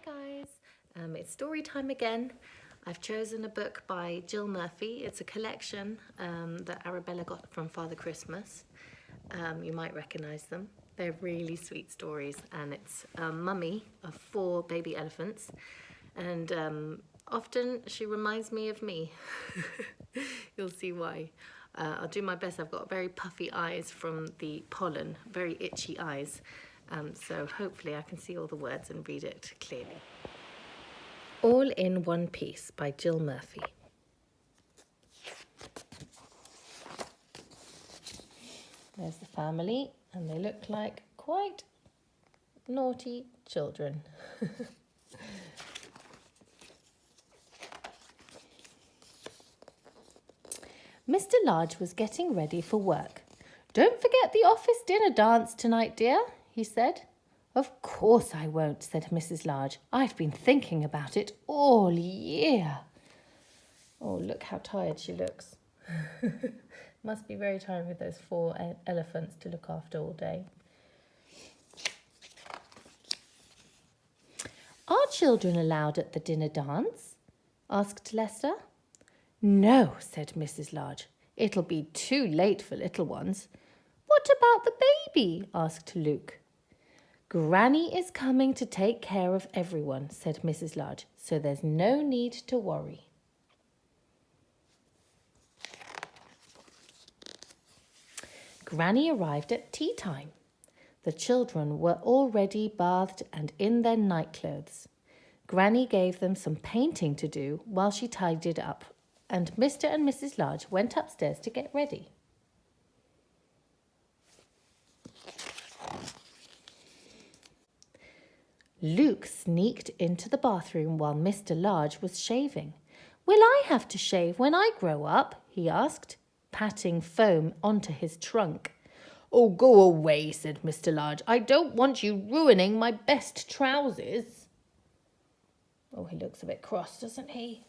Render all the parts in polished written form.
guys, it's story time again. I've chosen a book by Jill Murphy. It's a collection that Arabella got from Father Christmas. You might recognise them. They're really sweet stories, and it's a mummy of 4 baby elephants, and often she reminds me of me. You'll see why. I'll do my best. I've got very puffy eyes from the pollen, very itchy eyes. So hopefully I can see all the words and read it clearly. All in One Piece by Jill Murphy. There's the family, and they look like quite naughty children. Mr. Large was getting ready for work. "Don't forget the office dinner dance tonight, dear," he said. "Of course I won't," said Mrs. Large. "I've been thinking about it all year." Oh, look how tired she looks. Must be very tired with those 4 elephants to look after all day. "Are children allowed at the dinner dance?" asked Lester. "No," said Mrs. Large. "It'll be too late for little ones." "What about the baby?" asked Luke. "Granny is coming to take care of everyone," said Mrs. Large, "so there's no need to worry." Granny arrived at tea time. The children were already bathed and in their nightclothes. Granny gave them some painting to do while she tidied up, and Mr. and Mrs. Large went upstairs to get ready. Luke sneaked into the bathroom while Mr. Large was shaving. "Will I have to shave when I grow up?" he asked, patting foam onto his trunk. "Oh, go away," said Mr. Large. "I don't want you ruining my best trousers." Oh, he looks a bit cross, doesn't he?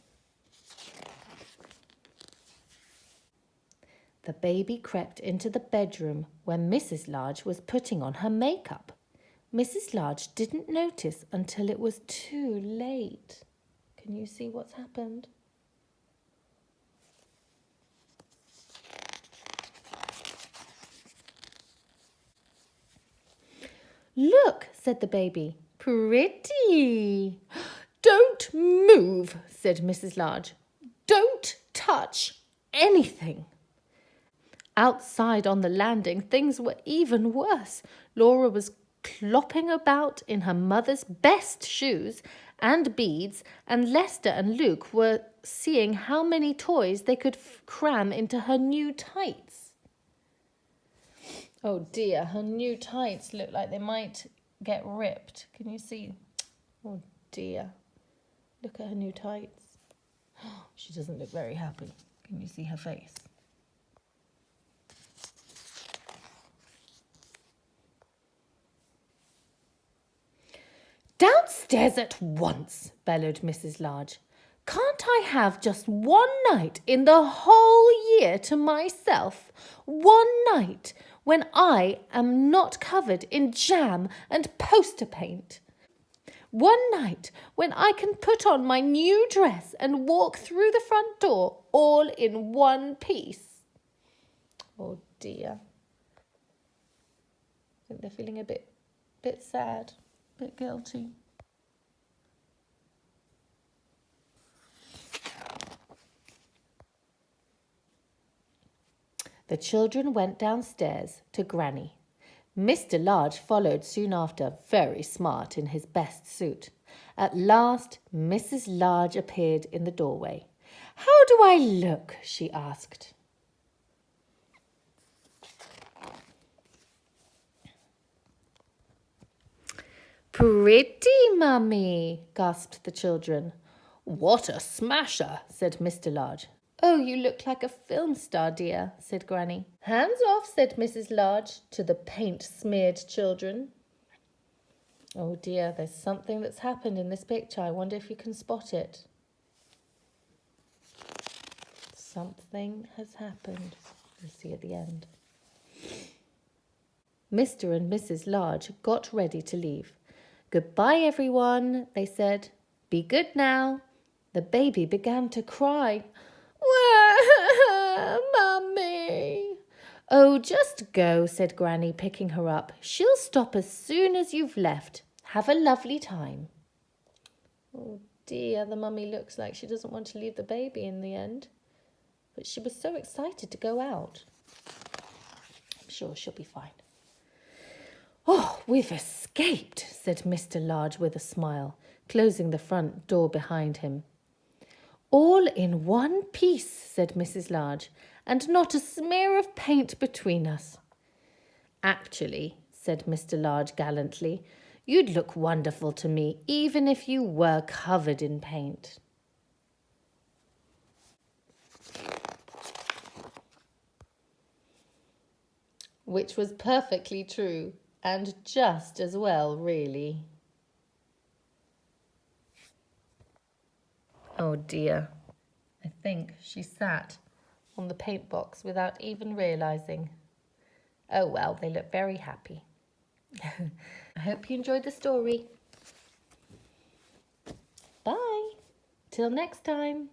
The baby crept into the bedroom where Mrs. Large was putting on her makeup. Mrs. Large didn't notice until it was too late. Can you see what's happened? "Look," said the baby. "Pretty." "Don't move," said Mrs. Large. "Don't touch anything." Outside on the landing, things were even worse. Laura was clopping about in her mother's best shoes and beads, and Lester and Luke were seeing how many toys they could cram into her new tights. Oh dear, her new tights look like they might get ripped. Can you see? Oh dear. Look at her new tights. She doesn't look very happy. Can you see her face? "Downstairs at once," bellowed Mrs. Large. "Can't I have just one night in the whole year to myself? One night when I am not covered in jam and poster paint? One night when I can put on my new dress and walk through the front door all in one piece?" Oh dear. I think they're feeling a bit sad, a bit guilty. The children went downstairs to Granny. Mr. Large followed soon after, very smart in his best suit. At last, Mrs. Large appeared in the doorway. "How do I look?" she asked. "Pretty, Mummy," gasped the children. "What a smasher," said Mr. Large. "Oh, you look like a film star, dear," said Granny. "Hands off," said Mrs. Large to the paint-smeared children. Oh dear, there's something that's happened in this picture. I wonder if you can spot it. Something has happened. You'll see at the end. Mr. and Mrs. Large got ready to leave. Goodbye, everyone, they said. Be good now. The baby began to cry. Mummy. Oh, just go, said Granny, picking her up. She'll stop as soon as you've left. Have a lovely time. Oh dear, the mummy looks like she doesn't want to leave the baby in the end. But she was so excited to go out. I'm sure she'll be fine. Oh, we've escaped, said Mr. Large with a smile, closing the front door behind him. All in one piece, said Mrs. Large, and not a smear of paint between us. Actually, said Mr. Large gallantly, you'd look wonderful to me, even if you were covered in paint. Which was perfectly true, and just as well, really. Oh dear, I think she sat on the paint box without even realising. Oh well, they look very happy. I hope you enjoyed the story. Bye. Till next time.